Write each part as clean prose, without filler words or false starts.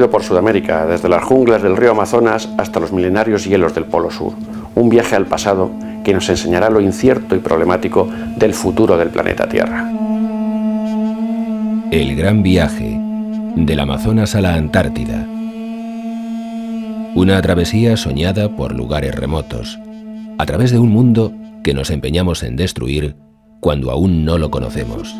recorrido por Sudamérica, desde las junglas del río Amazonas hasta los milenarios hielos del Polo Sur. Un viaje al pasado que nos enseñará lo incierto y problemático del futuro del planeta Tierra. El gran viaje, del Amazonas a la Antártida. Una travesía soñada por lugares remotos, a través de un mundo que nos empeñamos en destruir cuando aún no lo conocemos.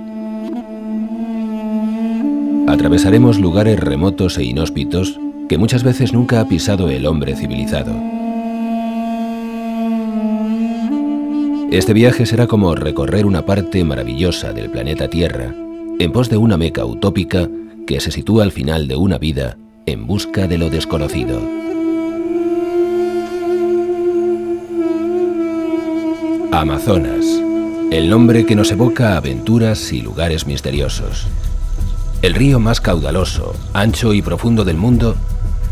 Atravesaremos lugares remotos e inhóspitos que muchas veces nunca ha pisado el hombre civilizado. Este viaje será como recorrer una parte maravillosa del planeta Tierra en pos de una meca utópica que se sitúa al final de una vida en busca de lo desconocido. Amazonas, el nombre que nos evoca aventuras y lugares misteriosos. El río más caudaloso, ancho y profundo del mundo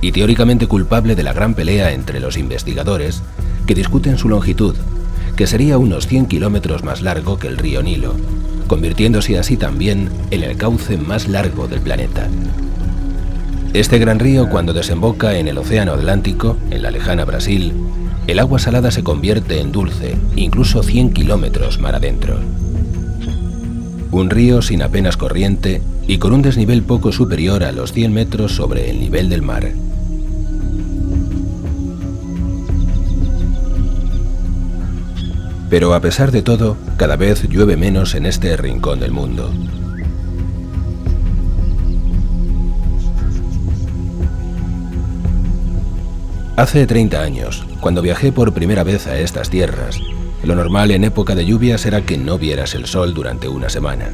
y teóricamente culpable de la gran pelea entre los investigadores que discuten su longitud, que sería unos 100 kilómetros más largo que el río Nilo, convirtiéndose así también en el cauce más largo del planeta. Este gran río, cuando desemboca en el Océano Atlántico, en la lejana Brasil, el agua salada se convierte en dulce, incluso 100 kilómetros mar adentro. Un río sin apenas corriente y con un desnivel poco superior a los 100 metros sobre el nivel del mar. Pero a pesar de todo, cada vez llueve menos en este rincón del mundo. Hace 30 años, cuando viajé por primera vez a estas tierras, lo normal en época de lluvias era que no vieras el sol durante una semana.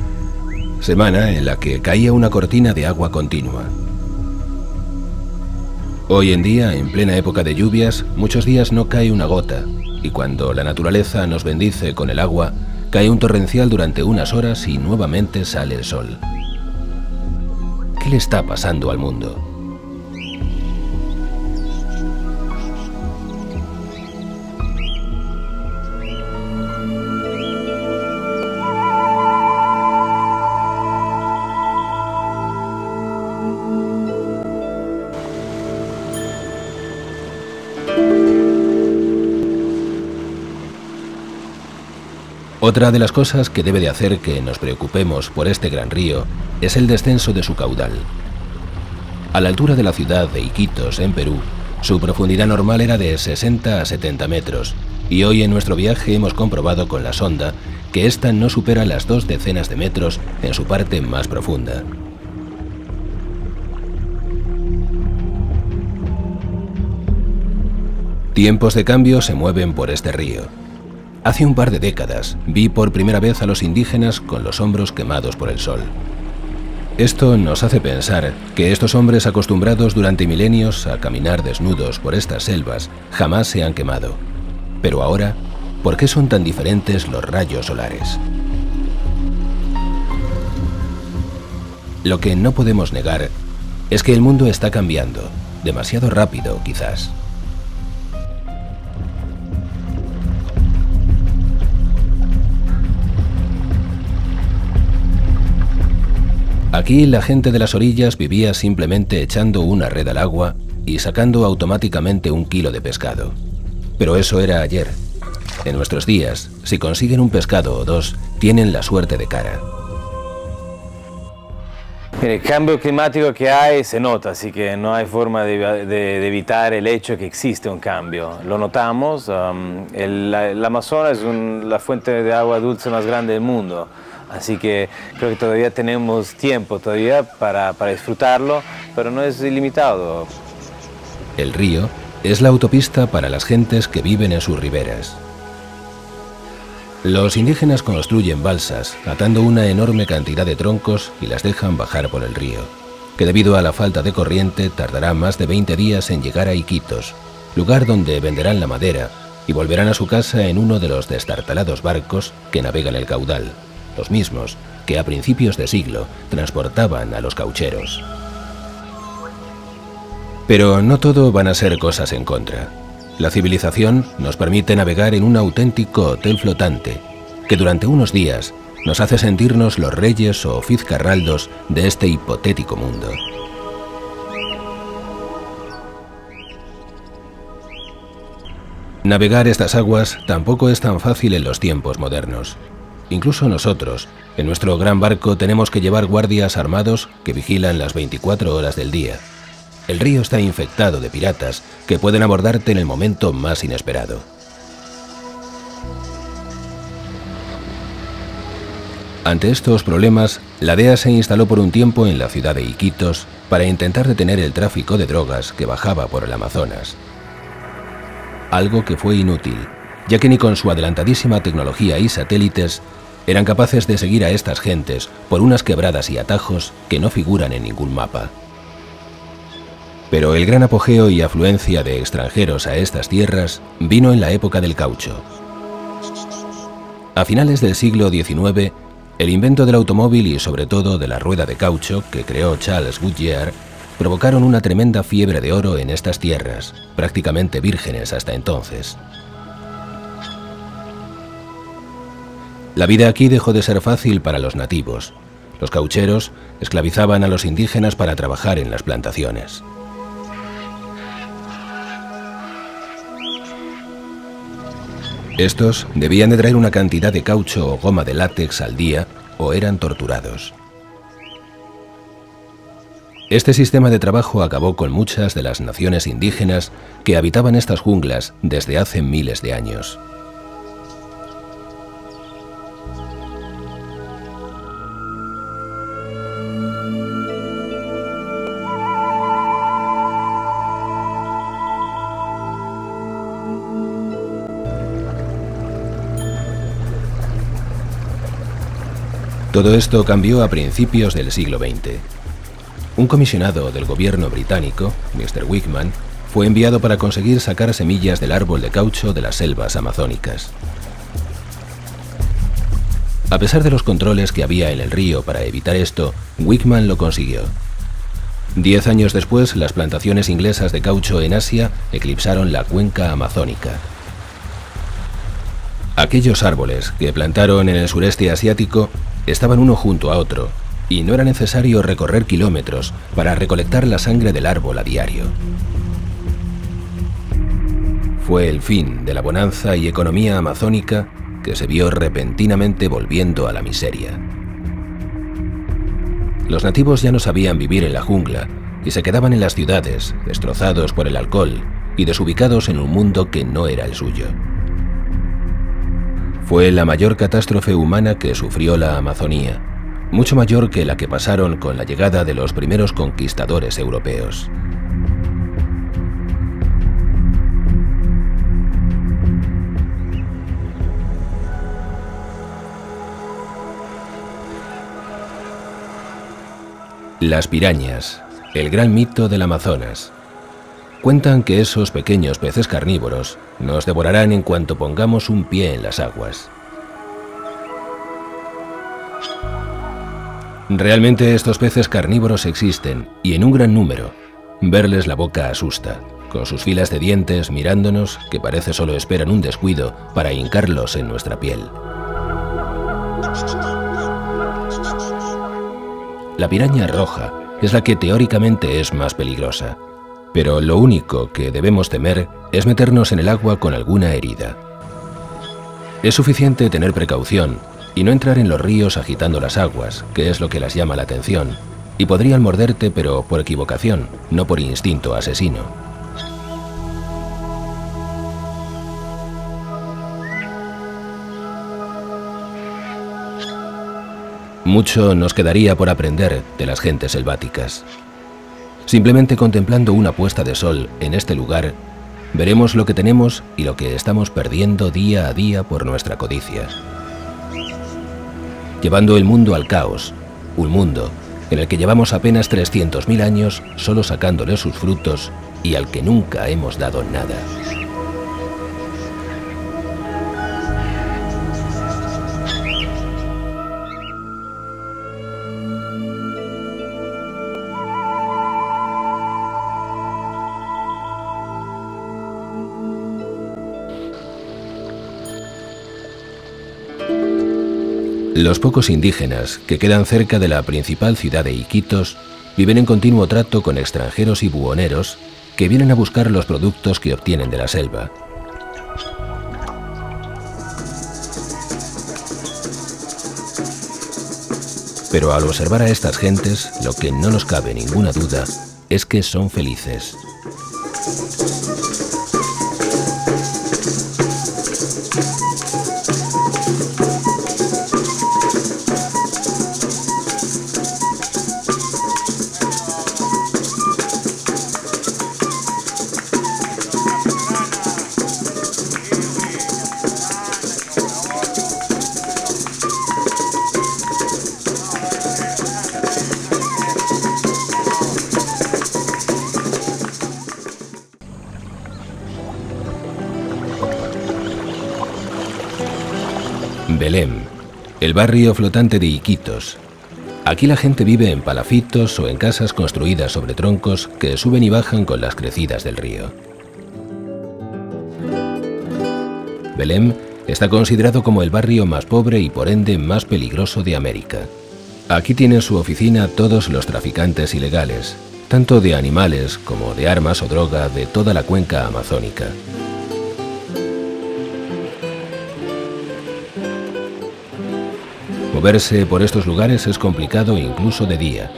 Semana en la que caía una cortina de agua continua. Hoy en día, en plena época de lluvias, muchos días no cae una gota, y cuando la naturaleza nos bendice con el agua, cae un torrencial durante unas horas y nuevamente sale el sol. ¿Qué le está pasando al mundo? Otra de las cosas que debe de hacer que nos preocupemos por este gran río es el descenso de su caudal. A la altura de la ciudad de Iquitos, en Perú, su profundidad normal era de 60 a 70 metros, y hoy en nuestro viaje hemos comprobado con la sonda que esta no supera las 20 de metros en su parte más profunda. Tiempos de cambio se mueven por este río. Hace un par de décadas vi por primera vez a los indígenas con los hombros quemados por el sol. Esto nos hace pensar que estos hombres acostumbrados durante milenios a caminar desnudos por estas selvas jamás se han quemado. Pero ahora, ¿por qué son tan diferentes los rayos solares? Lo que no podemos negar es que el mundo está cambiando, demasiado rápido quizás. Aquí la gente de las orillas vivía simplemente echando una red al agua y sacando automáticamente un kilo de pescado. Pero eso era ayer. En nuestros días, si consiguen un pescado o dos, tienen la suerte de cara. El cambio climático que hay se nota, así que no hay forma de evitar el hecho que existe un cambio. Lo notamos, el Amazonas es la fuente de agua dulce más grande del mundo. Así que creo que todavía tenemos tiempo para disfrutarlo, pero no es ilimitado. El río es la autopista para las gentes que viven en sus riberas. Los indígenas construyen balsas, atando una enorme cantidad de troncos y las dejan bajar por el río, que debido a la falta de corriente tardará más de 20 días en llegar a Iquitos, lugar donde venderán la madera y volverán a su casa en uno de los destartalados barcos que navegan el caudal, los mismos que a principios de siglo transportaban a los caucheros. Pero no todo van a ser cosas en contra. La civilización nos permite navegar en un auténtico hotel flotante que durante unos días nos hace sentirnos los reyes o Fitzcarraldos de este hipotético mundo. Navegar estas aguas tampoco es tan fácil en los tiempos modernos. Incluso nosotros, en nuestro gran barco, tenemos que llevar guardias armados que vigilan las 24 horas del día. El río está infectado de piratas que pueden abordarte en el momento más inesperado. Ante estos problemas, la DEA se instaló por un tiempo en la ciudad de Iquitos para intentar detener el tráfico de drogas que bajaba por el Amazonas. Algo que fue inútil, ya que ni con su adelantadísima tecnología y satélites eran capaces de seguir a estas gentes por unas quebradas y atajos que no figuran en ningún mapa. Pero el gran apogeo y afluencia de extranjeros a estas tierras vino en la época del caucho. A finales del siglo XIX, el invento del automóvil y sobre todo de la rueda de caucho que creó Charles Goodyear provocaron una tremenda fiebre de oro en estas tierras, prácticamente vírgenes hasta entonces. La vida aquí dejó de ser fácil para los nativos. Los caucheros esclavizaban a los indígenas para trabajar en las plantaciones. Estos debían de traer una cantidad de caucho o goma de látex al día o eran torturados. Este sistema de trabajo acabó con muchas de las naciones indígenas que habitaban estas junglas desde hace miles de años. Todo esto cambió a principios del siglo XX. Un comisionado del gobierno británico, Mr. Wickman, fue enviado para conseguir sacar semillas del árbol de caucho de las selvas amazónicas. A pesar de los controles que había en el río para evitar esto, Wickman lo consiguió. 10 años después, las plantaciones inglesas de caucho en Asia eclipsaron la cuenca amazónica. Aquellos árboles que plantaron en el sureste asiático estaban uno junto a otro, y no era necesario recorrer kilómetros para recolectar la sangre del árbol a diario. Fue el fin de la bonanza y economía amazónica que se vio repentinamente volviendo a la miseria. Los nativos ya no sabían vivir en la jungla y se quedaban en las ciudades, destrozados por el alcohol y desubicados en un mundo que no era el suyo. Fue la mayor catástrofe humana que sufrió la Amazonía, mucho mayor que la que pasaron con la llegada de los primeros conquistadores europeos. Las pirañas, el gran mito del Amazonas. Cuentan que esos pequeños peces carnívoros nos devorarán en cuanto pongamos un pie en las aguas. Realmente estos peces carnívoros existen, y en un gran número. Verles la boca asusta, con sus filas de dientes mirándonos que parece solo esperan un descuido para hincarlos en nuestra piel. La piraña roja es la que teóricamente es más peligrosa, pero lo único que debemos temer es meternos en el agua con alguna herida. Es suficiente tener precaución y no entrar en los ríos agitando las aguas, que es lo que las llama la atención, y podrían morderte pero por equivocación, no por instinto asesino. Mucho nos quedaría por aprender de las gentes selváticas. Simplemente contemplando una puesta de sol en este lugar, veremos lo que tenemos y lo que estamos perdiendo día a día por nuestra codicia. Llevando el mundo al caos, un mundo en el que llevamos apenas 300.000 años solo sacándole sus frutos y al que nunca hemos dado nada. Los pocos indígenas que quedan cerca de la principal ciudad de Iquitos viven en continuo trato con extranjeros y buhoneros que vienen a buscar los productos que obtienen de la selva. Pero al observar a estas gentes, lo que no nos cabe ninguna duda es que son felices. Belém, el barrio flotante de Iquitos. Aquí la gente vive en palafitos o en casas construidas sobre troncos que suben y bajan con las crecidas del río. Belém está considerado como el barrio más pobre y por ende más peligroso de América. Aquí tienen su oficina todos los traficantes ilegales, tanto de animales como de armas o droga de toda la cuenca amazónica. Moverse por estos lugares es complicado incluso de día.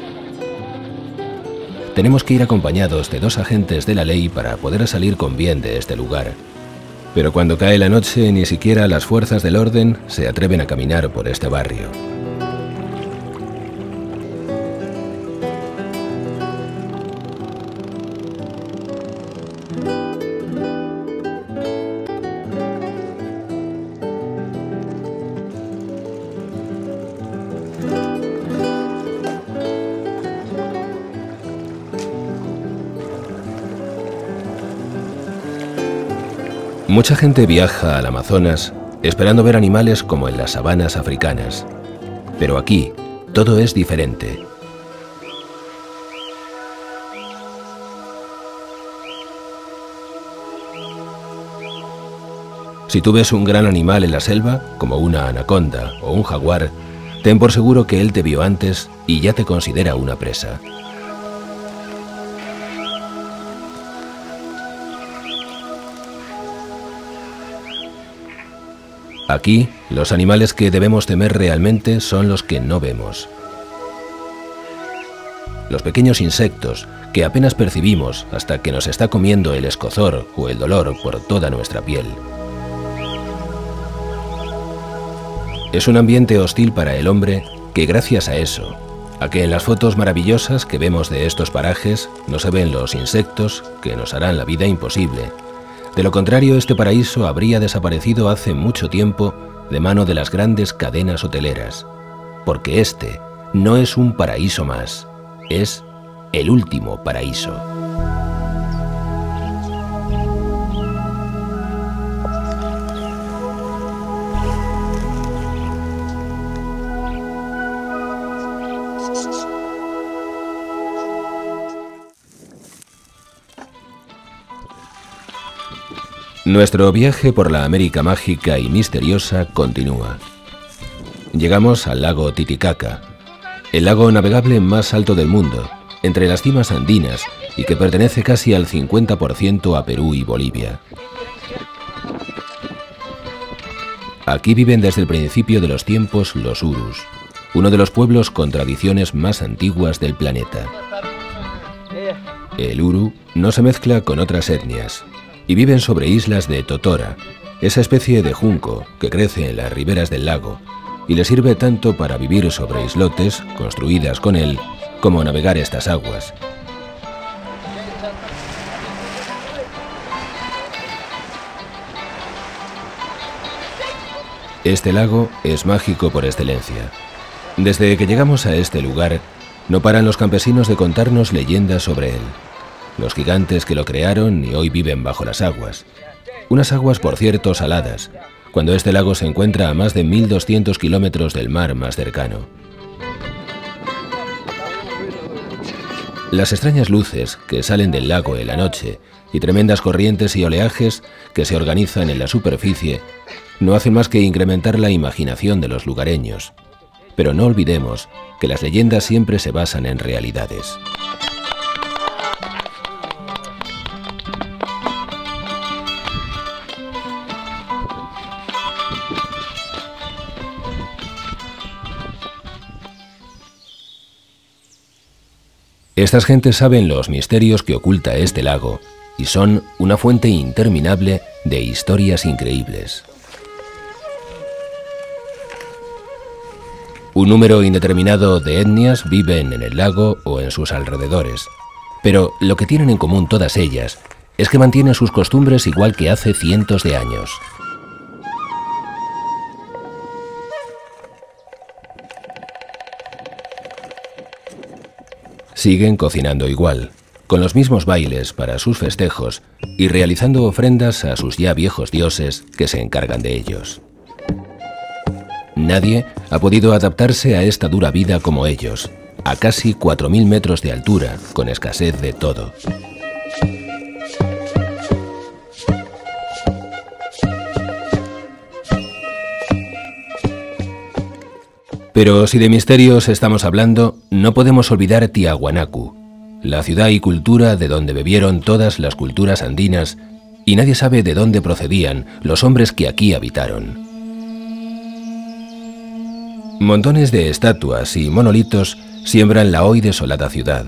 Tenemos que ir acompañados de 2 agentes de la ley para poder salir con bien de este lugar. Pero cuando cae la noche, ni siquiera las fuerzas del orden se atreven a caminar por este barrio. Mucha gente viaja al Amazonas esperando ver animales como en las sabanas africanas, pero aquí todo es diferente. Si tú ves un gran animal en la selva, como una anaconda o un jaguar, ten por seguro que él te vio antes y ya te considera una presa. Aquí, los animales que debemos temer realmente son los que no vemos. Los pequeños insectos que apenas percibimos hasta que nos está comiendo el escozor o el dolor por toda nuestra piel. Es un ambiente hostil para el hombre que gracias a eso, a que en las fotos maravillosas que vemos de estos parajes no se ven los insectos que nos harán la vida imposible. De lo contrario, este paraíso habría desaparecido hace mucho tiempo de mano de las grandes cadenas hoteleras, porque este no es un paraíso más, es el último paraíso. Nuestro viaje por la América mágica y misteriosa continúa. Llegamos al lago Titicaca, el lago navegable más alto del mundo, entre las cimas andinas y que pertenece casi al 50% a Perú y Bolivia. Aquí viven desde el principio de los tiempos los Urus, uno de los pueblos con tradiciones más antiguas del planeta. El Uru no se mezcla con otras etnias y viven sobre islas de totora, esa especie de junco que crece en las riberas del lago y le sirve tanto para vivir sobre islotes construidas con él como navegar estas aguas. Este lago es mágico por excelencia. Desde que llegamos a este lugar, no paran los campesinos de contarnos leyendas sobre él. Los gigantes que lo crearon y hoy viven bajo las aguas. Unas aguas, por cierto, saladas, cuando este lago se encuentra a más de 1200 kilómetros del mar más cercano. Las extrañas luces que salen del lago en la noche y tremendas corrientes y oleajes que se organizan en la superficie no hacen más que incrementar la imaginación de los lugareños. Pero no olvidemos que las leyendas siempre se basan en realidades. Estas gentes saben los misterios que oculta este lago y son una fuente interminable de historias increíbles. Un número indeterminado de etnias viven en el lago o en sus alrededores, pero lo que tienen en común todas ellas es que mantienen sus costumbres igual que hace cientos de años. Siguen cocinando igual, con los mismos bailes para sus festejos y realizando ofrendas a sus ya viejos dioses que se encargan de ellos. Nadie ha podido adaptarse a esta dura vida como ellos, a casi 4.000 metros de altura, con escasez de todo. Pero si de misterios estamos hablando, no podemos olvidar Tiahuanacu, la ciudad y cultura de donde bebieron todas las culturas andinas, y nadie sabe de dónde procedían los hombres que aquí habitaron. Montones de estatuas y monolitos siembran la hoy desolada ciudad.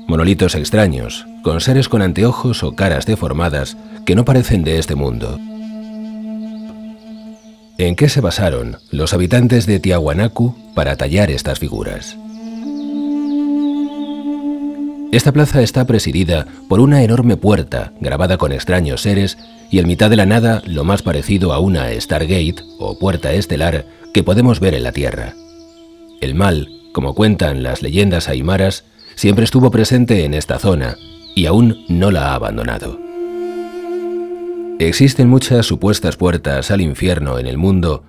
Monolitos extraños, con seres con anteojos o caras deformadas que no parecen de este mundo. ¿En qué se basaron los habitantes de Tiahuanacu para tallar estas figuras? Esta plaza está presidida por una enorme puerta grabada con extraños seres y en mitad de la nada lo más parecido a una Stargate o puerta estelar que podemos ver en la Tierra. El mal, como cuentan las leyendas aymaras, siempre estuvo presente en esta zona y aún no la ha abandonado. Existen muchas supuestas puertas al infierno en el mundo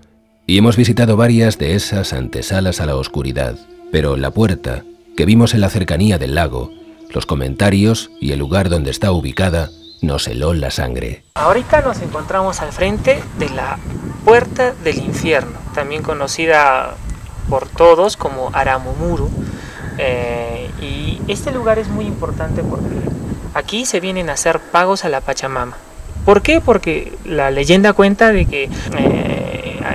y hemos visitado varias de esas antesalas a la oscuridad, pero la puerta que vimos en la cercanía del lago, los comentarios y el lugar donde está ubicada nos heló la sangre. Ahorita nos encontramos al frente de la Puerta del Infierno, también conocida por todos como Aramumuru, y este lugar es muy importante porque aquí se vienen a hacer pagos a la Pachamama. ¿Por qué? Porque la leyenda cuenta de que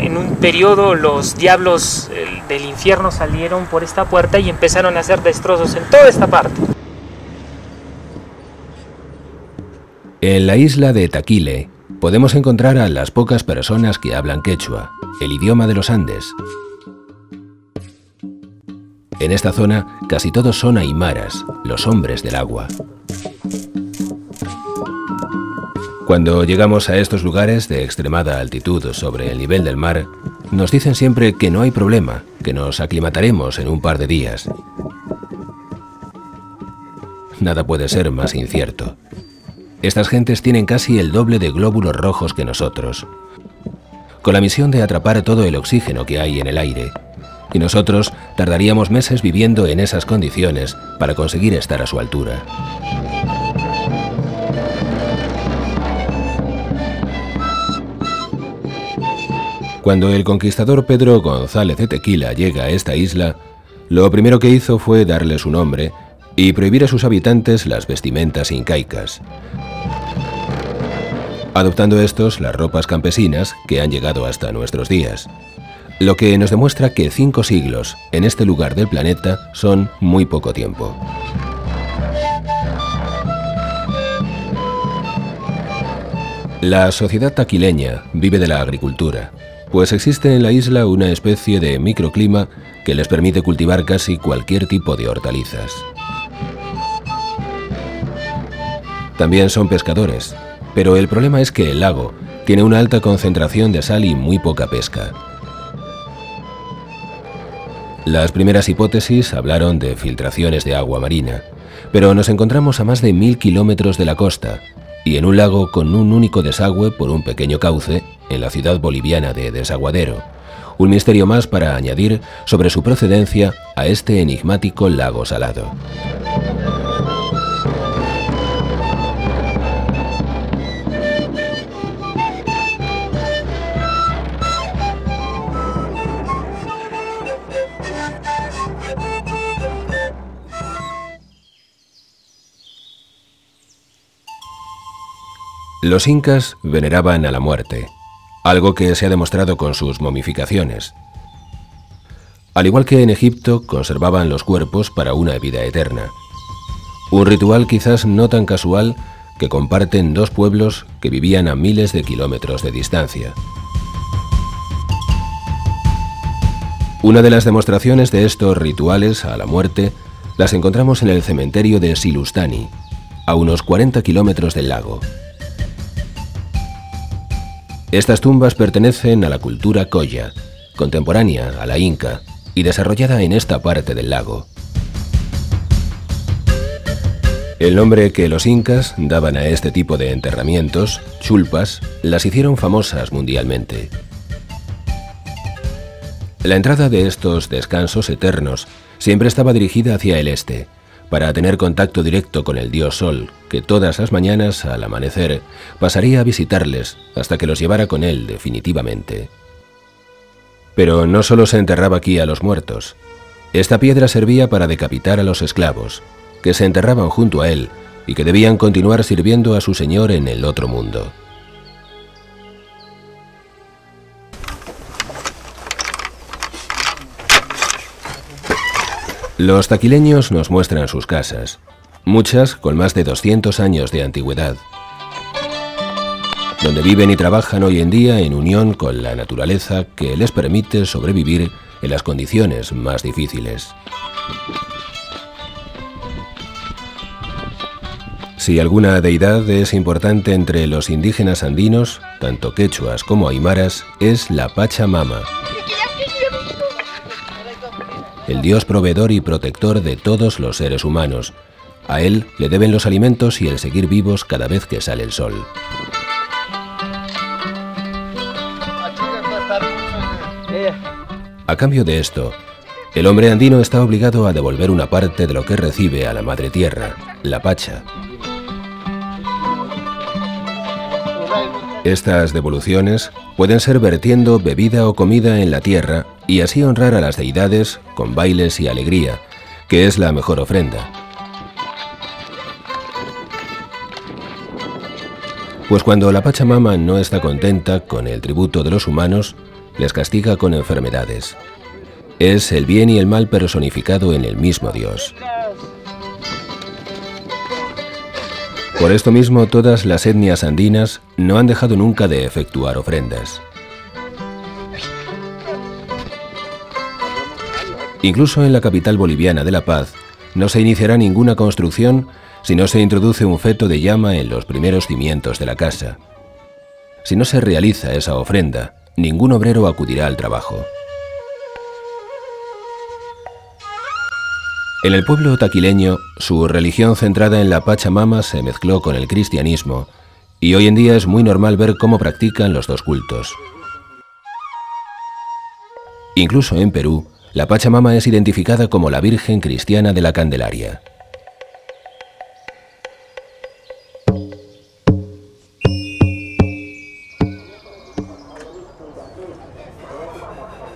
en un periodo los diablos del infierno salieron por esta puerta y empezaron a hacer destrozos en toda esta parte. En la isla de Taquile podemos encontrar a las pocas personas que hablan quechua, el idioma de los Andes. En esta zona casi todos son aymaras, los hombres del agua. Cuando llegamos a estos lugares de extremada altitud sobre el nivel del mar, nos dicen siempre que no hay problema, que nos aclimataremos en un par de días. Nada puede ser más incierto. Estas gentes tienen casi el doble de glóbulos rojos que nosotros, con la misión de atrapar todo el oxígeno que hay en el aire, y nosotros tardaríamos meses viviendo en esas condiciones para conseguir estar a su altura. Cuando el conquistador Pedro González de Tequila llega a esta isla, lo primero que hizo fue darle su nombre y prohibir a sus habitantes las vestimentas incaicas, adoptando estos las ropas campesinas que han llegado hasta nuestros días, lo que nos demuestra que 5 siglos en este lugar del planeta son muy poco tiempo. La sociedad taquileña vive de la agricultura, pues existe en la isla una especie de microclima que les permite cultivar casi cualquier tipo de hortalizas. También son pescadores, pero el problema es que el lago tiene una alta concentración de sal y muy poca pesca. Las primeras hipótesis hablaron de filtraciones de agua marina, pero nos encontramos a más de 1000 kilómetros de la costa y en un lago con un único desagüe por un pequeño cauce en la ciudad boliviana de Desaguadero. Un misterio más para añadir sobre su procedencia a este enigmático lago salado. Los incas veneraban a la muerte, algo que se ha demostrado con sus momificaciones. Al igual que en Egipto, conservaban los cuerpos para una vida eterna, Un ritual quizás no tan casual que comparten dos pueblos que vivían a miles de kilómetros de distancia. Una de las demostraciones de estos rituales a la muerte las encontramos en el cementerio de Silustani, a unos 40 kilómetros del lago. Estas tumbas pertenecen a la cultura Coya, contemporánea a la inca y desarrollada en esta parte del lago. El nombre que los incas daban a este tipo de enterramientos, chulpas, las hicieron famosas mundialmente. La entrada de estos descansos eternos siempre estaba dirigida hacia el este, para tener contacto directo con el dios Sol, que todas las mañanas, al amanecer, pasaría a visitarles hasta que los llevara con él definitivamente. Pero no solo se enterraba aquí a los muertos. Esta piedra servía para decapitar a los esclavos, que se enterraban junto a él y que debían continuar sirviendo a su señor en el otro mundo. Los taquileños nos muestran sus casas, muchas con más de 200 años de antigüedad, donde viven y trabajan hoy en día en unión con la naturaleza que les permite sobrevivir en las condiciones más difíciles. Si alguna deidad es importante entre los indígenas andinos, tanto quechuas como aymaras, es la Pachamama, el dios proveedor y protector de todos los seres humanos. A él le deben los alimentos y el seguir vivos cada vez que sale el sol. A cambio de esto, el hombre andino está obligado a devolver una parte de lo que recibe a la madre tierra, la Pacha. Estas devoluciones pueden ser vertiendo bebida o comida en la tierra y así honrar a las deidades con bailes y alegría, que es la mejor ofrenda. Pues cuando la Pachamama no está contenta con el tributo de los humanos, les castiga con enfermedades. Es el bien y el mal personificado en el mismo Dios. Por esto mismo, todas las etnias andinas no han dejado nunca de efectuar ofrendas. Incluso en la capital boliviana de La Paz, no se iniciará ninguna construcción si no se introduce un feto de llama en los primeros cimientos de la casa. Si no se realiza esa ofrenda, ningún obrero acudirá al trabajo. En el pueblo taquileño, su religión centrada en la Pachamama se mezcló con el cristianismo y hoy en día es muy normal ver cómo practican los dos cultos. Incluso en Perú, la Pachamama es identificada como la Virgen Cristiana de la Candelaria.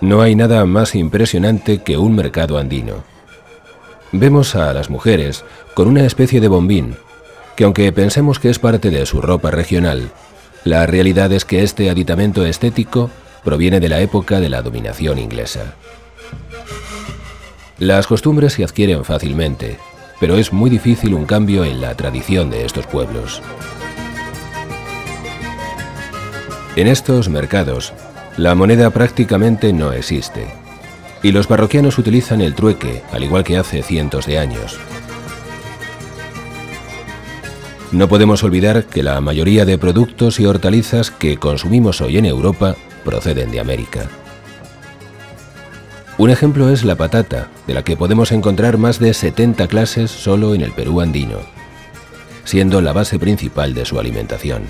No hay nada más impresionante que un mercado andino. Vemos a las mujeres con una especie de bombín, que aunque pensemos que es parte de su ropa regional, la realidad es que este aditamento estético proviene de la época de la dominación inglesa. Las costumbres se adquieren fácilmente, pero es muy difícil un cambio en la tradición de estos pueblos. En estos mercados, la moneda prácticamente no existe, y los parroquianos utilizan el trueque, al igual que hace cientos de años. No podemos olvidar que la mayoría de productos y hortalizas que consumimos hoy en Europa proceden de América. Un ejemplo es la patata, de la que podemos encontrar más de 70 clases solo en el Perú andino, siendo la base principal de su alimentación.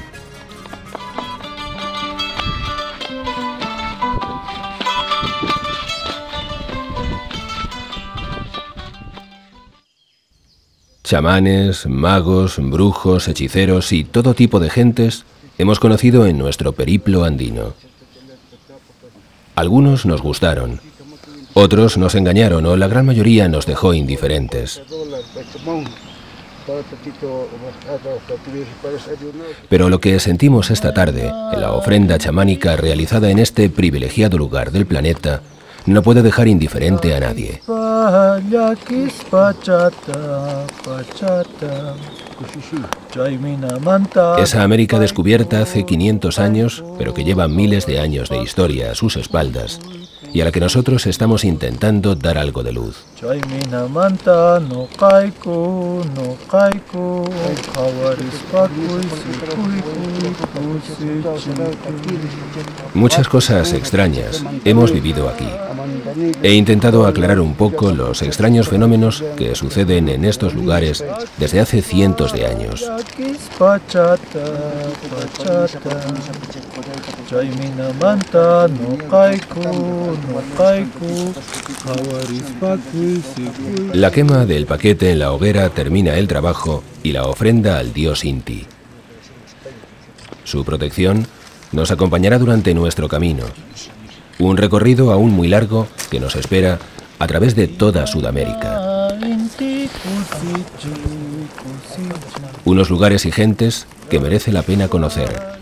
Chamanes, magos, brujos, hechiceros y todo tipo de gentes hemos conocido en nuestro periplo andino. Algunos nos gustaron, otros nos engañaron o la gran mayoría nos dejó indiferentes. Pero lo que sentimos esta tarde, en la ofrenda chamánica realizada en este privilegiado lugar del planeta, no puede dejar indiferente a nadie. Esa América descubierta hace 500 años, pero que lleva miles de años de historia a sus espaldas, y a la que nosotros estamos intentando dar algo de luz. Muchas cosas extrañas hemos vivido aquí. He intentado aclarar un poco los extraños fenómenos que suceden en estos lugares desde hace cientos de años. La quema del paquete en la hoguera termina el trabajo y la ofrenda al dios Inti. Su protección nos acompañará durante nuestro camino, un recorrido aún muy largo que nos espera a través de toda Sudamérica. Unos lugares y gentes que merece la pena conocer.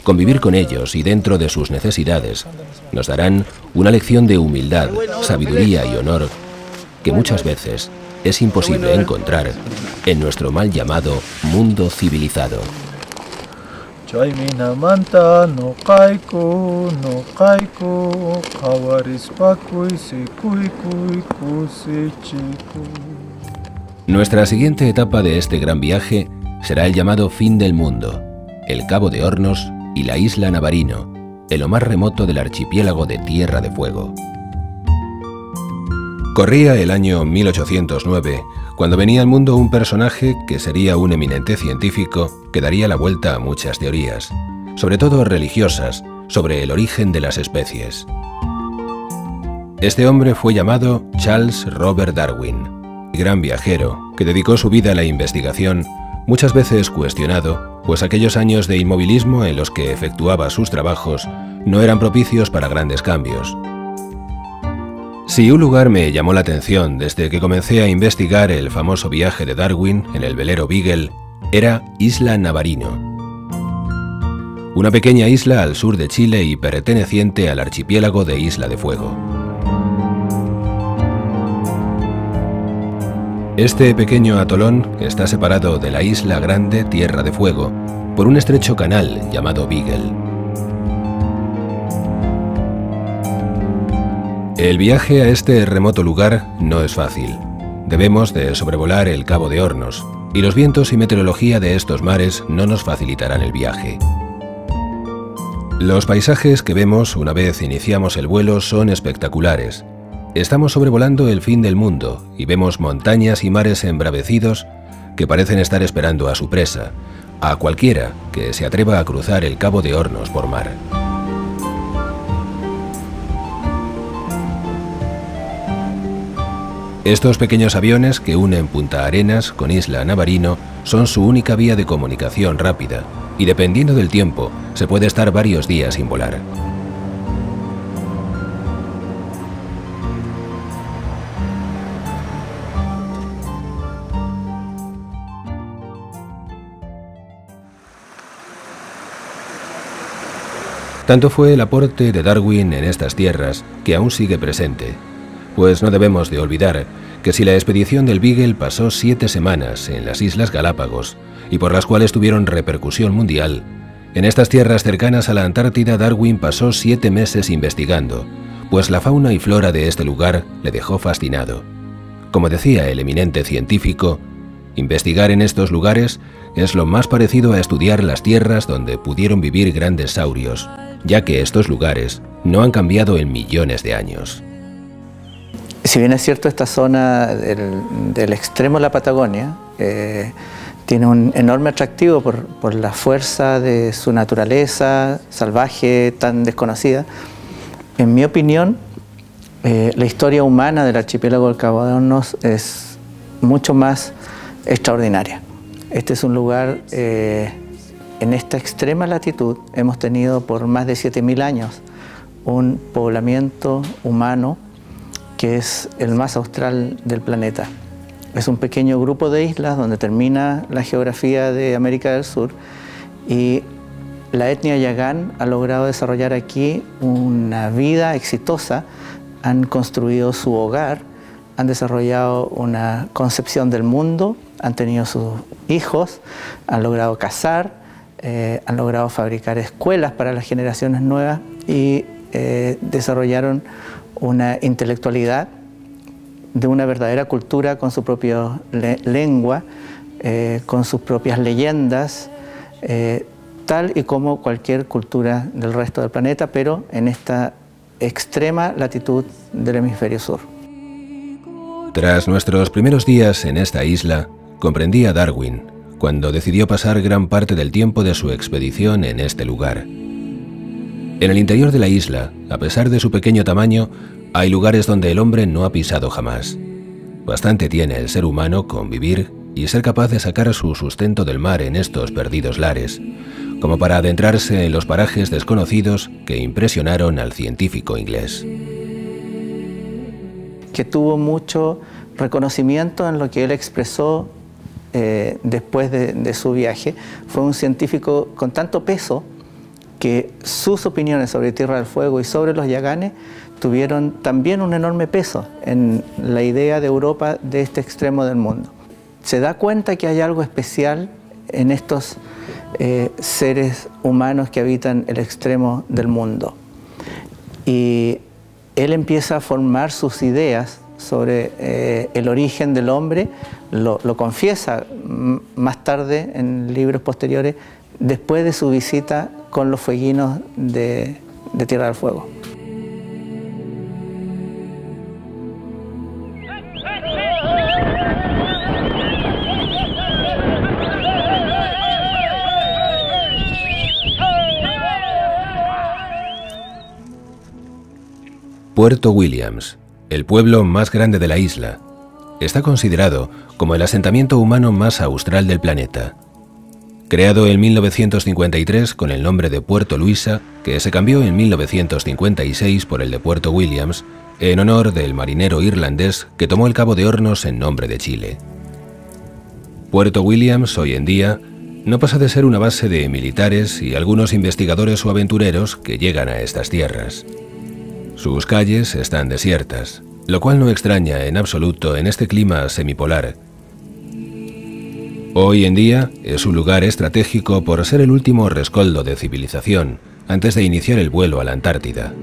Convivir con ellos y dentro de sus necesidades nos darán una lección de humildad, sabiduría y honor que muchas veces es imposible encontrar en nuestro mal llamado mundo civilizado. Nuestra siguiente etapa de este gran viaje será el llamado fin del mundo, el Cabo de Hornos y la isla Navarino, en lo más remoto del archipiélago de Tierra de Fuego. Corría el año 1809, cuando venía al mundo un personaje que sería un eminente científico que daría la vuelta a muchas teorías, sobre todo religiosas, sobre el origen de las especies. Este hombre fue llamado Charles Robert Darwin, gran viajero que dedicó su vida a la investigación, muchas veces cuestionado, pues aquellos años de inmovilismo en los que efectuaba sus trabajos no eran propicios para grandes cambios. Si un lugar me llamó la atención desde que comencé a investigar el famoso viaje de Darwin en el velero Beagle, era Isla Navarino. Una pequeña isla al sur de Chile y perteneciente al archipiélago de Isla de Fuego. Este pequeño atolón está separado de la isla grande Tierra de Fuego por un estrecho canal llamado Beagle. El viaje a este remoto lugar no es fácil. Debemos de sobrevolar el Cabo de Hornos, y los vientos y meteorología de estos mares no nos facilitarán el viaje. Los paisajes que vemos una vez iniciamos el vuelo son espectaculares. Estamos sobrevolando el fin del mundo y vemos montañas y mares embravecidos que parecen estar esperando a su presa, a cualquiera que se atreva a cruzar el Cabo de Hornos por mar. Estos pequeños aviones que unen Punta Arenas con Isla Navarino son su única vía de comunicación rápida y dependiendo del tiempo se puede estar varios días sin volar. Tanto fue el aporte de Darwin en estas tierras que aún sigue presente. Pues no debemos de olvidar que si la expedición del Beagle pasó 7 semanas en las Islas Galápagos y por las cuales tuvieron repercusión mundial, en estas tierras cercanas a la Antártida Darwin pasó 7 meses investigando, pues la fauna y flora de este lugar le dejó fascinado. Como decía el eminente científico, investigar en estos lugares es lo más parecido a estudiar las tierras donde pudieron vivir grandes saurios, ya que estos lugares no han cambiado en millones de años. Si bien es cierto, esta zona del extremo de la Patagonia tiene un enorme atractivo por la fuerza de su naturaleza salvaje tan desconocida, en mi opinión, la historia humana del archipiélago del Cabo de Hornos es mucho más extraordinaria. Este es un lugar, en esta extrema latitud, hemos tenido por más de 7000 años un poblamiento humano que es el más austral del planeta. Es un pequeño grupo de islas donde termina la geografía de América del Sur y la etnia Yagán ha logrado desarrollar aquí una vida exitosa han construido su hogar, han desarrollado una concepción del mundo, han tenido sus hijos, han logrado casar, han logrado fabricar escuelas para las generaciones nuevas y desarrollaron una intelectualidad de una verdadera cultura con su propia lengua, con sus propias leyendas, tal y como cualquier cultura del resto del planeta, pero en esta extrema latitud del hemisferio sur. Tras nuestros primeros días en esta isla, comprendí a Darwin cuando decidió pasar gran parte del tiempo de su expedición en este lugar. En el interior de la isla, a pesar de su pequeño tamaño, hay lugares donde el hombre no ha pisado jamás. Bastante tiene el ser humano con vivir y ser capaz de sacar su sustento del mar en estos perdidos lares, como para adentrarse en los parajes desconocidos que impresionaron al científico inglés. Que tuvo mucho reconocimiento en lo que él expresó después de su viaje. Fue un científico con tanto peso que sus opiniones sobre Tierra del Fuego y sobre los Yaganes tuvieron también un enorme peso en la idea de Europa de este extremo del mundo. Se da cuenta que hay algo especial en estos seres humanos que habitan el extremo del mundo. Y él empieza a formar sus ideas sobre el origen del hombre, lo confiesa más tarde en libros posteriores, después de su visita con los fueguinos de Tierra del Fuego. Puerto Williams, el pueblo más grande de la isla, está considerado como el asentamiento humano más austral del planeta. Creado en 1953 con el nombre de Puerto Luisa, que se cambió en 1956 por el de Puerto Williams, en honor del marinero irlandés que tomó el Cabo de Hornos en nombre de Chile. Puerto Williams, hoy en día, no pasa de ser una base de militares y algunos investigadores o aventureros que llegan a estas tierras. Sus calles están desiertas, lo cual no extraña en absoluto en este clima semipolar. Hoy en día es un lugar estratégico por ser el último rescoldo de civilización antes de iniciar el vuelo a la Antártida.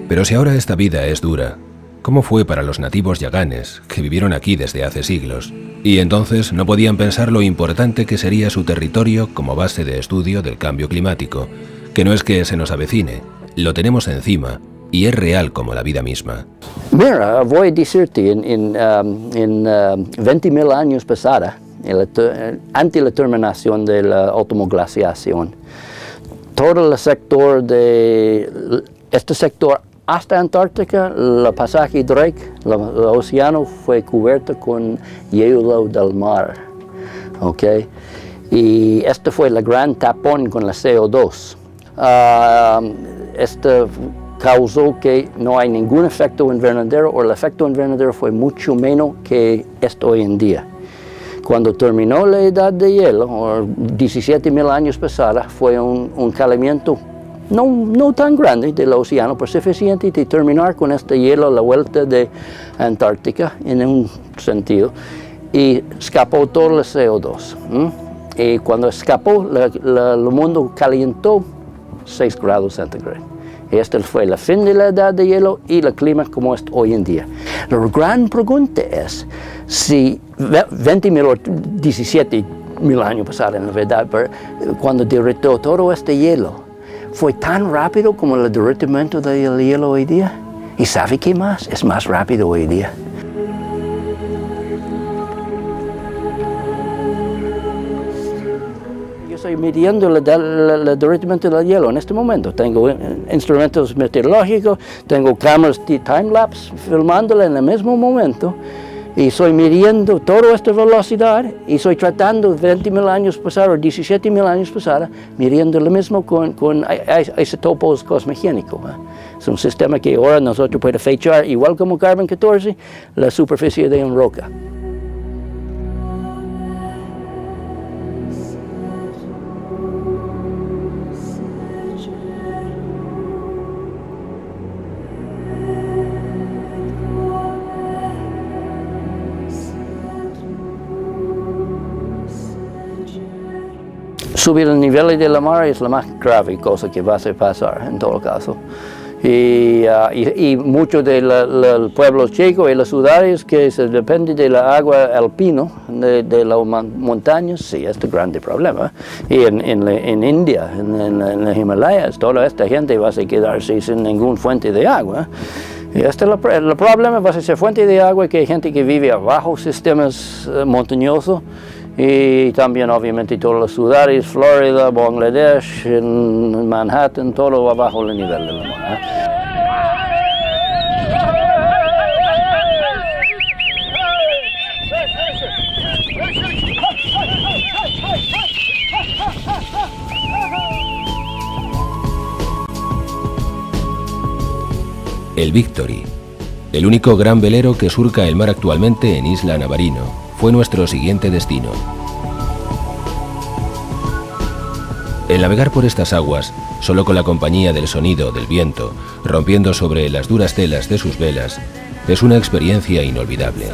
Pero si ahora esta vida es dura, ¿cómo fue para los nativos yaganes que vivieron aquí desde hace siglos? Y entonces no podían pensar lo importante que sería su territorio como base de estudio del cambio climático, que no es que se nos avecine, lo tenemos encima y es real como la vida misma. Mira, voy a decirte, en 20.000 años pasada, ante la terminación de la automoglaciación, todo el sector de este sector hasta Antártica, el pasaje Drake, el océano fue cubierto con hielo del mar, ¿ok? Y este fue el gran tapón con la CO2. Este causó que no hay ningún efecto invernadero, o el efecto invernadero fue mucho menos que esto hoy en día. Cuando terminó la edad de hielo, o 17.000 años pasada, fue un calentamiento no tan grande del océano, pero suficiente de terminar con este hielo a la vuelta de Antártica, en un sentido, y escapó todo el CO2. Y cuando escapó, el mundo calentó 6 grados centígrados. Este fue el fin de la edad de hielo y el clima como es hoy en día. La gran pregunta es si 20.000 o 17.000 años pasados, en la verdad, pero cuando derritió todo este hielo, ¿fue tan rápido como el derretimiento del hielo hoy día? ¿Y sabe qué más? Es más rápido hoy día. Estoy midiendo el derretimiento del hielo en este momento. Tengo instrumentos meteorológicos, tengo cámaras de time-lapse filmándolo en el mismo momento y estoy midiendo toda esta velocidad y estoy tratando 20.000 años pasados, 17.000 años pasados, midiendo lo mismo con isótopos cosmogénicos. Es un sistema que ahora nosotros podemos fechar, igual como carbon-14, la superficie de una roca. subir el nivel de la mar es la más grave cosa que va a pasar en todo caso. Y mucho del pueblo checo y las ciudades que se dependen de la agua alpina, de las montañas, sí, es un grande problema. Y en India, en los Himalayas, toda esta gente va a quedarse sin ninguna fuente de agua. Y el problema va a ser fuente de agua, que hay gente que vive abajo sistemas montañosos. Y también obviamente todas las ciudades, Florida, Bangladesh, en Manhattan, todo abajo el nivel de la mar. El Victory, el único gran velero que surca el mar actualmente en Isla Navarino, fue nuestro siguiente destino. El navegar por estas aguas, solo con la compañía del sonido del viento, rompiendo sobre las duras telas de sus velas, es una experiencia inolvidable.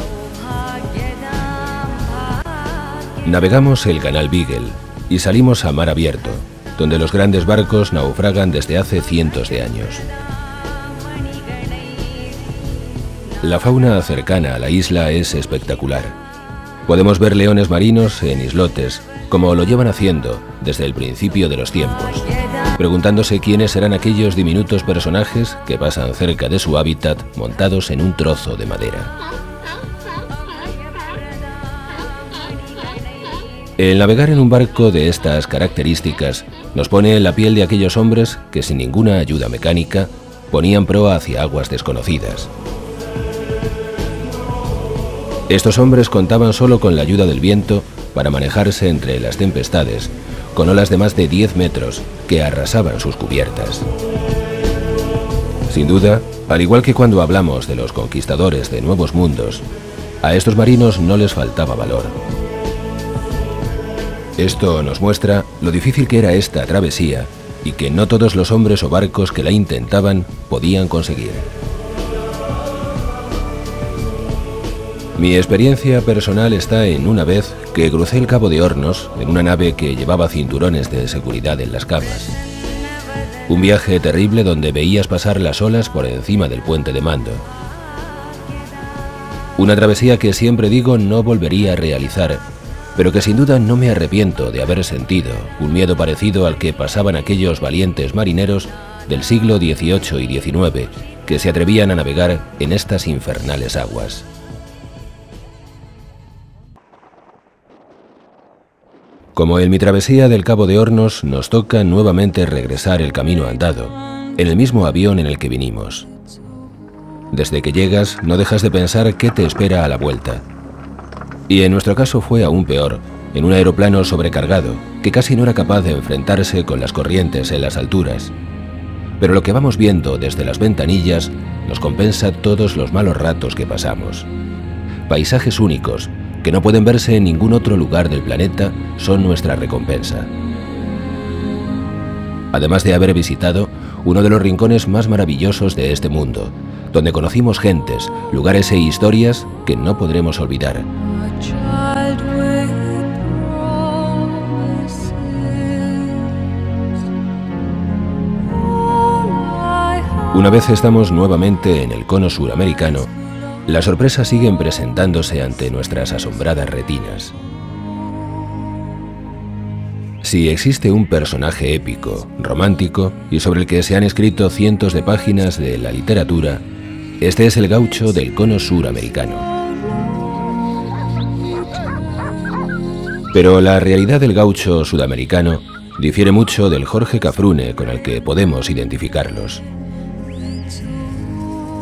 Navegamos el canal Beagle y salimos a mar abierto, donde los grandes barcos naufragan desde hace cientos de años. La fauna cercana a la isla es espectacular. Podemos ver leones marinos en islotes, como lo llevan haciendo desde el principio de los tiempos, preguntándose quiénes serán aquellos diminutos personajes que pasan cerca de su hábitat montados en un trozo de madera. El navegar en un barco de estas características nos pone en la piel de aquellos hombres que sin ninguna ayuda mecánica ponían proa hacia aguas desconocidas. Estos hombres contaban solo con la ayuda del viento para manejarse entre las tempestades, con olas de más de 10 metros que arrasaban sus cubiertas. Sin duda, al igual que cuando hablamos de los conquistadores de nuevos mundos, a estos marinos no les faltaba valor. Esto nos muestra lo difícil que era esta travesía y que no todos los hombres o barcos que la intentaban podían conseguir. Mi experiencia personal está en una vez que crucé el Cabo de Hornos en una nave que llevaba cinturones de seguridad en las camas. Un viaje terrible donde veías pasar las olas por encima del puente de mando. Una travesía que siempre digo no volvería a realizar, pero que sin duda no me arrepiento de haber sentido un miedo parecido al que pasaban aquellos valientes marineros del siglo XVIII y XIX que se atrevían a navegar en estas infernales aguas. Como en mi travesía del Cabo de Hornos, nos toca nuevamente regresar el camino andado, en el mismo avión en el que vinimos. Desde que llegas, no dejas de pensar qué te espera a la vuelta. Y en nuestro caso fue aún peor, en un aeroplano sobrecargado, que casi no era capaz de enfrentarse con las corrientes en las alturas. Pero lo que vamos viendo desde las ventanillas nos compensa todos los malos ratos que pasamos. Paisajes únicos, que no pueden verse en ningún otro lugar del planeta, son nuestra recompensa. Además de haber visitado uno de los rincones más maravillosos de este mundo, donde conocimos gentes, lugares e historias que no podremos olvidar. Una vez estamos nuevamente en el cono suramericano, las sorpresas siguen presentándose ante nuestras asombradas retinas. Si existe un personaje épico, romántico y sobre el que se han escrito cientos de páginas de la literatura, este es el gaucho del cono suramericano. Pero la realidad del gaucho sudamericano difiere mucho del Jorge Cafrune con el que podemos identificarlos.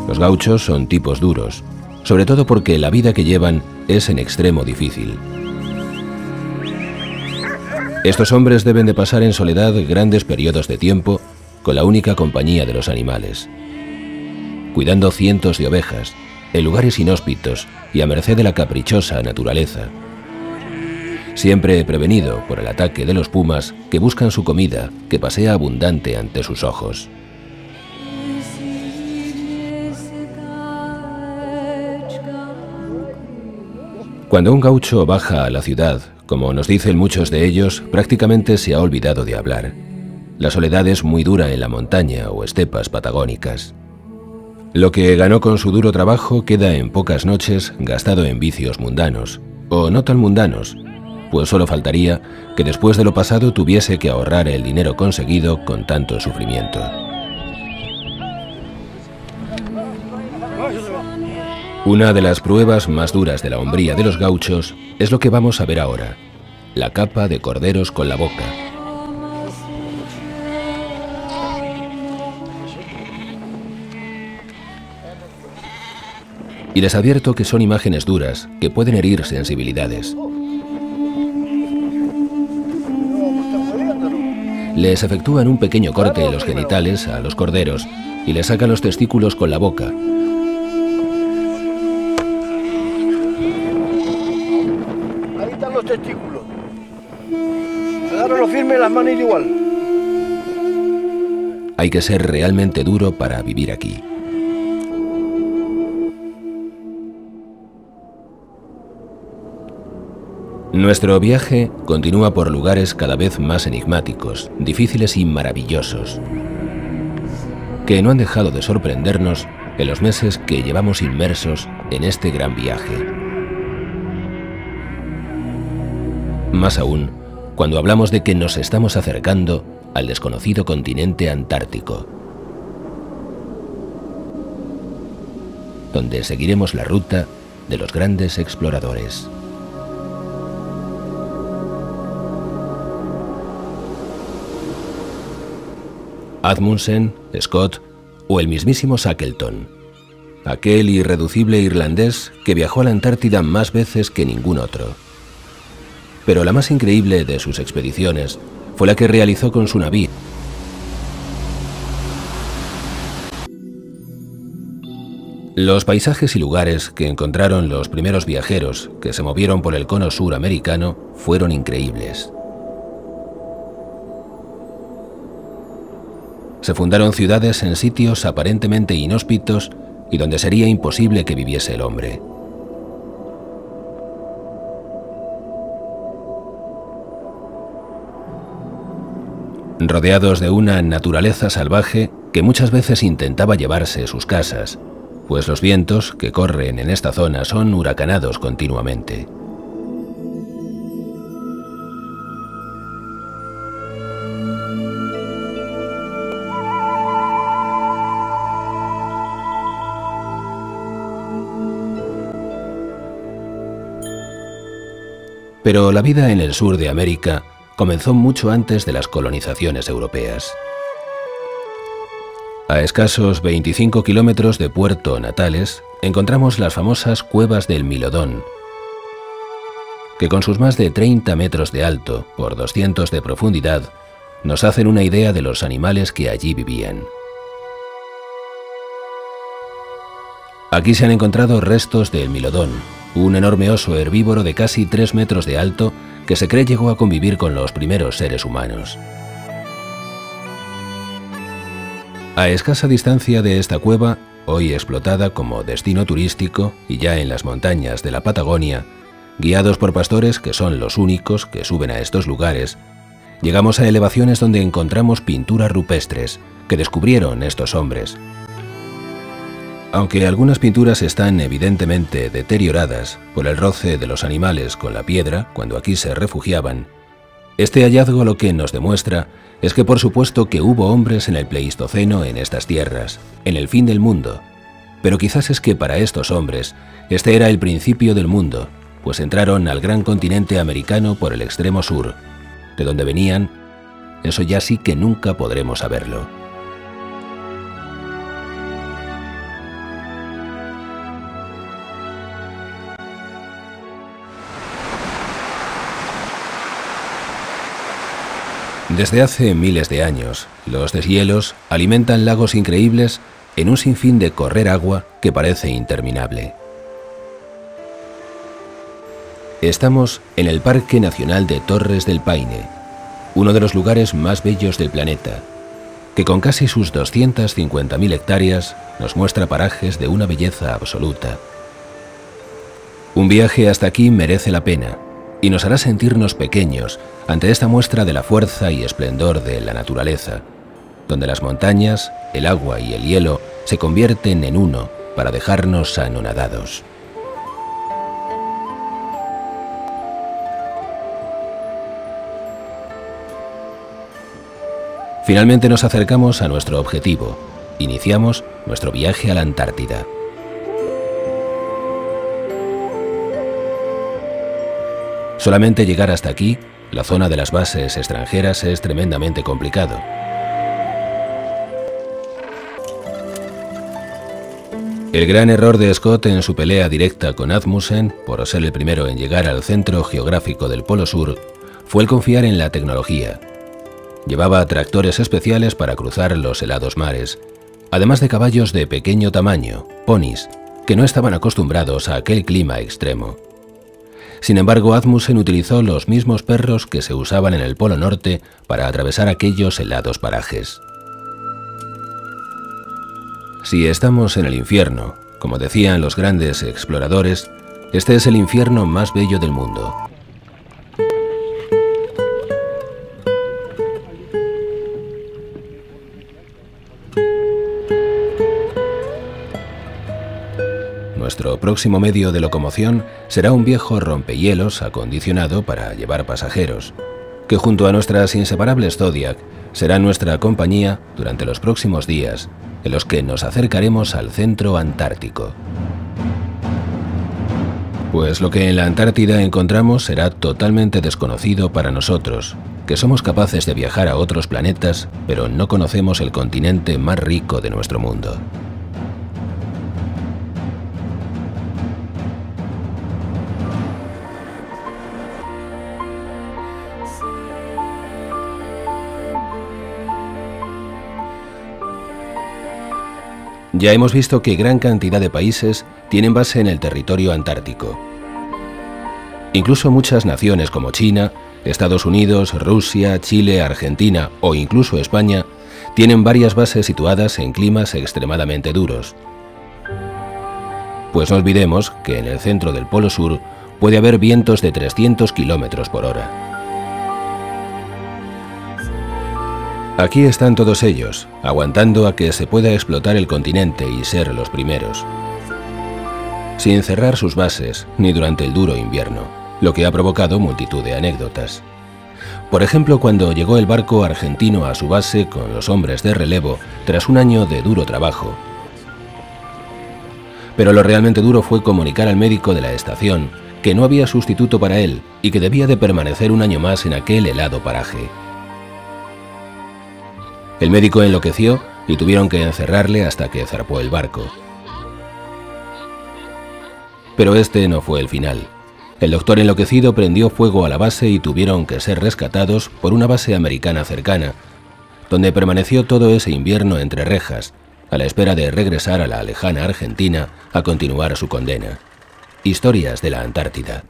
Los gauchos son tipos duros, sobre todo porque la vida que llevan es en extremo difícil. Estos hombres deben de pasar en soledad grandes periodos de tiempo con la única compañía de los animales, cuidando cientos de ovejas, en lugares inhóspitos y a merced de la caprichosa naturaleza. Siempre prevenido por el ataque de los pumas que buscan su comida, que pasea abundante ante sus ojos. Cuando un gaucho baja a la ciudad Como nos dicen muchos de ellos, prácticamente se ha olvidado de hablar. La soledad es muy dura en la montaña o estepas patagónicas. Lo que ganó con su duro trabajo queda en pocas noches gastado en vicios mundanos, o no tan mundanos, pues solo faltaría que después de lo pasado tuviese que ahorrar el dinero conseguido con tanto sufrimiento. Una de las pruebas más duras de la hombría de los gauchos es lo que vamos a ver ahora, la capa de corderos con la boca. Y les advierto que son imágenes duras que pueden herir sensibilidades. Les efectúan un pequeño corte en los genitales a los corderos y les sacan los testículos con la boca. Ahí están los testículos. Agárralo firme, las manos igual. Hay que ser realmente duro para vivir aquí. Nuestro viaje continúa por lugares cada vez más enigmáticos, difíciles y maravillosos, que no han dejado de sorprendernos en los meses que llevamos inmersos en este gran viaje. Más aún, cuando hablamos de que nos estamos acercando al desconocido continente antártico, donde seguiremos la ruta de los grandes exploradores. Amundsen, Scott o el mismísimo Shackleton, aquel irreducible irlandés que viajó a la Antártida más veces que ningún otro. Pero la más increíble de sus expediciones fue la que realizó con su navío. Los paisajes y lugares que encontraron los primeros viajeros que se movieron por el cono sur americano fueron increíbles. Se fundaron ciudades en sitios aparentemente inhóspitos y donde sería imposible que viviese el hombre. Rodeados de una naturaleza salvaje que muchas veces intentaba llevarse sus casas, pues los vientos que corren en esta zona son huracanados continuamente. Pero la vida en el sur de América comenzó mucho antes de las colonizaciones europeas. A escasos 25 kilómetros de Puerto Natales encontramos las famosas cuevas del Milodón, que con sus más de 30 metros de alto por 200 de profundidad nos hacen una idea de los animales que allí vivían. Aquí se han encontrado restos del Milodón, un enorme oso herbívoro de casi 3 metros de alto que se cree llegó a convivir con los primeros seres humanos. A escasa distancia de esta cueva, hoy explotada como destino turístico y ya en las montañas de la Patagonia, guiados por pastores que son los únicos que suben a estos lugares, llegamos a elevaciones donde encontramos pinturas rupestres que descubrieron estos hombres. Aunque algunas pinturas están evidentemente deterioradas por el roce de los animales con la piedra cuando aquí se refugiaban, este hallazgo lo que nos demuestra es que por supuesto que hubo hombres en el Pleistoceno en estas tierras, en el fin del mundo, pero quizás es que para estos hombres este era el principio del mundo, pues entraron al gran continente americano por el extremo sur. De donde venían, eso ya sí que nunca podremos saberlo. Desde hace miles de años, los deshielos alimentan lagos increíbles en un sinfín de correr agua que parece interminable. Estamos en el Parque Nacional de Torres del Paine, uno de los lugares más bellos del planeta, que con casi sus 250.000 hectáreas nos muestra parajes de una belleza absoluta. Un viaje hasta aquí merece la pena, y nos hará sentirnos pequeños ante esta muestra de la fuerza y esplendor de la naturaleza, donde las montañas, el agua y el hielo se convierten en uno para dejarnos anonadados. Finalmente nos acercamos a nuestro objetivo. Iniciamos nuestro viaje a la Antártida. Solamente llegar hasta aquí, la zona de las bases extranjeras, es tremendamente complicado. El gran error de Scott en su pelea directa con Asmussen, por ser el primero en llegar al centro geográfico del Polo Sur, fue el confiar en la tecnología. Llevaba tractores especiales para cruzar los helados mares, además de caballos de pequeño tamaño, ponis, que no estaban acostumbrados a aquel clima extremo. Sin embargo, Asmussen utilizó los mismos perros que se usaban en el Polo Norte para atravesar aquellos helados parajes. Si estamos en el infierno, como decían los grandes exploradores, este es el infierno más bello del mundo. Nuestro próximo medio de locomoción será un viejo rompehielos acondicionado para llevar pasajeros, que junto a nuestras inseparables Zodiac será nuestra compañía durante los próximos días, en los que nos acercaremos al centro antártico. Pues lo que en la Antártida encontramos será totalmente desconocido para nosotros, que somos capaces de viajar a otros planetas, pero no conocemos el continente más rico de nuestro mundo. Ya hemos visto que gran cantidad de países tienen base en el territorio antártico. Incluso muchas naciones como China, Estados Unidos, Rusia, Chile, Argentina o incluso España tienen varias bases situadas en climas extremadamente duros. Pues no olvidemos que en el centro del Polo Sur puede haber vientos de 300 km por hora. Aquí están todos ellos, aguantando a que se pueda explotar el continente y ser los primeros, sin cerrar sus bases ni durante el duro invierno, lo que ha provocado multitud de anécdotas. Por ejemplo, cuando llegó el barco argentino a su base con los hombres de relevo tras un año de duro trabajo. Pero lo realmente duro fue comunicar al médico de la estación que no había sustituto para él y que debía de permanecer un año más en aquel helado paraje. El médico enloqueció y tuvieron que encerrarle hasta que zarpó el barco. Pero este no fue el final. El doctor enloquecido prendió fuego a la base y tuvieron que ser rescatados por una base americana cercana, donde permaneció todo ese invierno entre rejas, a la espera de regresar a la lejana Argentina a continuar su condena. Historias de la Antártida.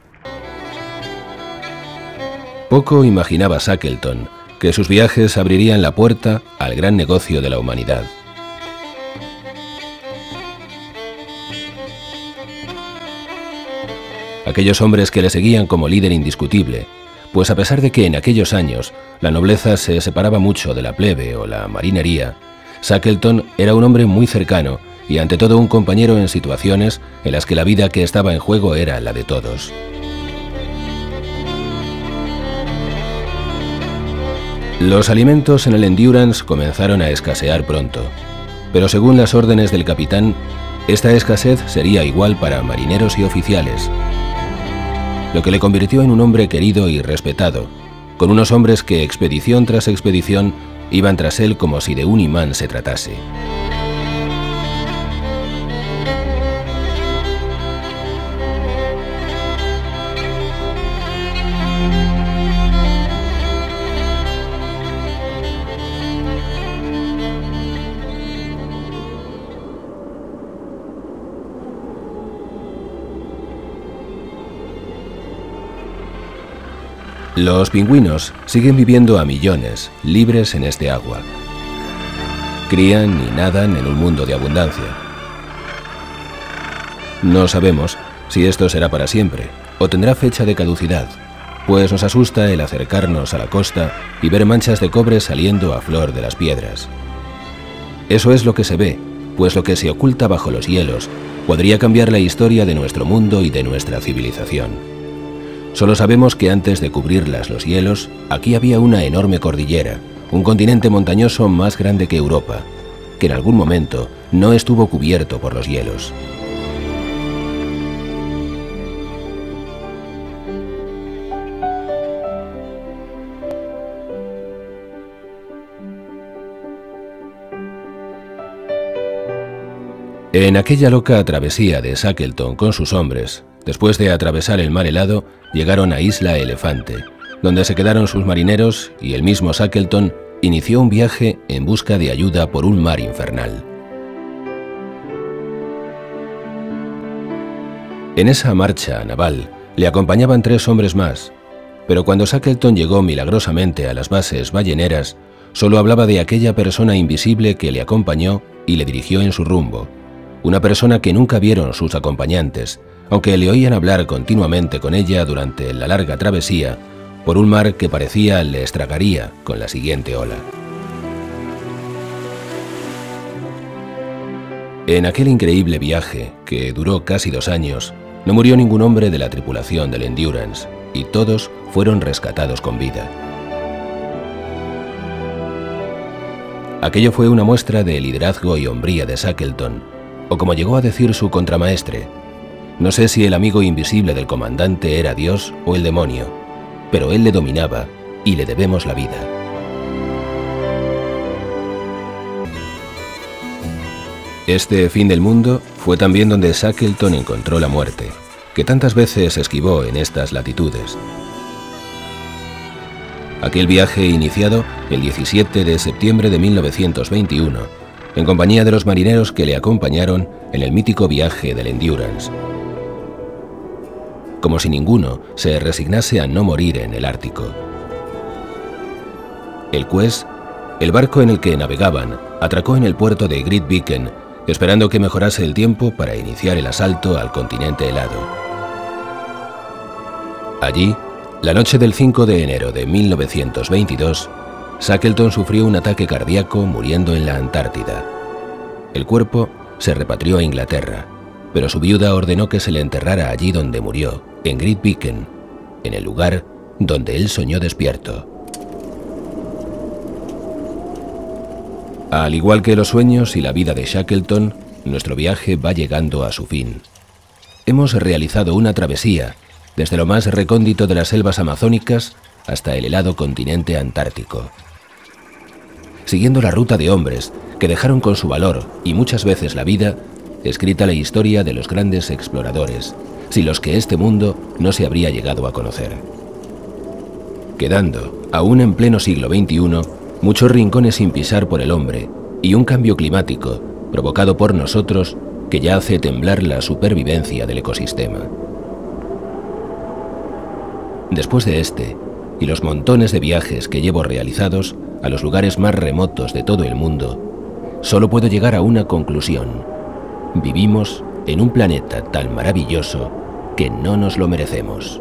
Poco imaginaba Shackleton que sus viajes abrirían la puerta al gran negocio de la humanidad. Aquellos hombres que le seguían como líder indiscutible, pues a pesar de que en aquellos años la nobleza se separaba mucho de la plebe o la marinería, Shackleton era un hombre muy cercano y ante todo un compañero en situaciones en las que la vida que estaba en juego era la de todos. Los alimentos en el Endurance comenzaron a escasear pronto, pero según las órdenes del capitán, esta escasez sería igual para marineros y oficiales, lo que le convirtió en un hombre querido y respetado, con unos hombres que expedición tras expedición iban tras él como si de un imán se tratase. Los pingüinos siguen viviendo a millones, libres en este agua. Crían y nadan en un mundo de abundancia. No sabemos si esto será para siempre o tendrá fecha de caducidad, pues nos asusta el acercarnos a la costa y ver manchas de cobre saliendo a flor de las piedras. Eso es lo que se ve, pues lo que se oculta bajo los hielos podría cambiar la historia de nuestro mundo y de nuestra civilización. Solo sabemos que antes de cubrirlas los hielos, aquí había una enorme cordillera, un continente montañoso más grande que Europa, que en algún momento no estuvo cubierto por los hielos. En aquella loca travesía de Shackleton con sus hombres, después de atravesar el mar helado, llegaron a Isla Elefante, donde se quedaron sus marineros y el mismo Shackleton inició un viaje en busca de ayuda por un mar infernal. En esa marcha naval le acompañaban 3 hombres más, pero cuando Shackleton llegó milagrosamente a las bases balleneras, solo hablaba de aquella persona invisible que le acompañó y le dirigió en su rumbo, una persona que nunca vieron sus acompañantes, aunque le oían hablar continuamente con ella durante la larga travesía por un mar que parecía le estragaría con la siguiente ola. En aquel increíble viaje, que duró casi 2 años, no murió ningún hombre de la tripulación del Endurance, y todos fueron rescatados con vida. Aquello fue una muestra de liderazgo y hombría de Shackleton, o como llegó a decir su contramaestre, no sé si el amigo invisible del comandante era Dios o el demonio, pero él le dominaba y le debemos la vida. Este fin del mundo fue también donde Shackleton encontró la muerte, que tantas veces esquivó en estas latitudes. Aquel viaje iniciado el 17 de septiembre de 1921, en compañía de los marineros que le acompañaron en el mítico viaje del Endurance. Como si ninguno se resignase a no morir en el Ártico. El Quest, el barco en el que navegaban, atracó en el puerto de Grytviken, esperando que mejorase el tiempo para iniciar el asalto al continente helado. Allí, la noche del 5 de enero de 1922, Shackleton sufrió un ataque cardíaco muriendo en la Antártida. El cuerpo se repatrió a Inglaterra, pero su viuda ordenó que se le enterrara allí donde murió, en Grytviken, en el lugar donde él soñó despierto. Al igual que los sueños y la vida de Shackleton, nuestro viaje va llegando a su fin. Hemos realizado una travesía desde lo más recóndito de las selvas amazónicas hasta el helado continente antártico. Siguiendo la ruta de hombres que dejaron con su valor y muchas veces la vida escrita la historia de los grandes exploradores, sin los que este mundo no se habría llegado a conocer. Quedando, aún en pleno siglo XXI, muchos rincones sin pisar por el hombre y un cambio climático provocado por nosotros que ya hace temblar la supervivencia del ecosistema. Después de este y los montones de viajes que llevo realizados a los lugares más remotos de todo el mundo, solo puedo llegar a una conclusión: vivimos en un planeta tan maravilloso que no nos lo merecemos.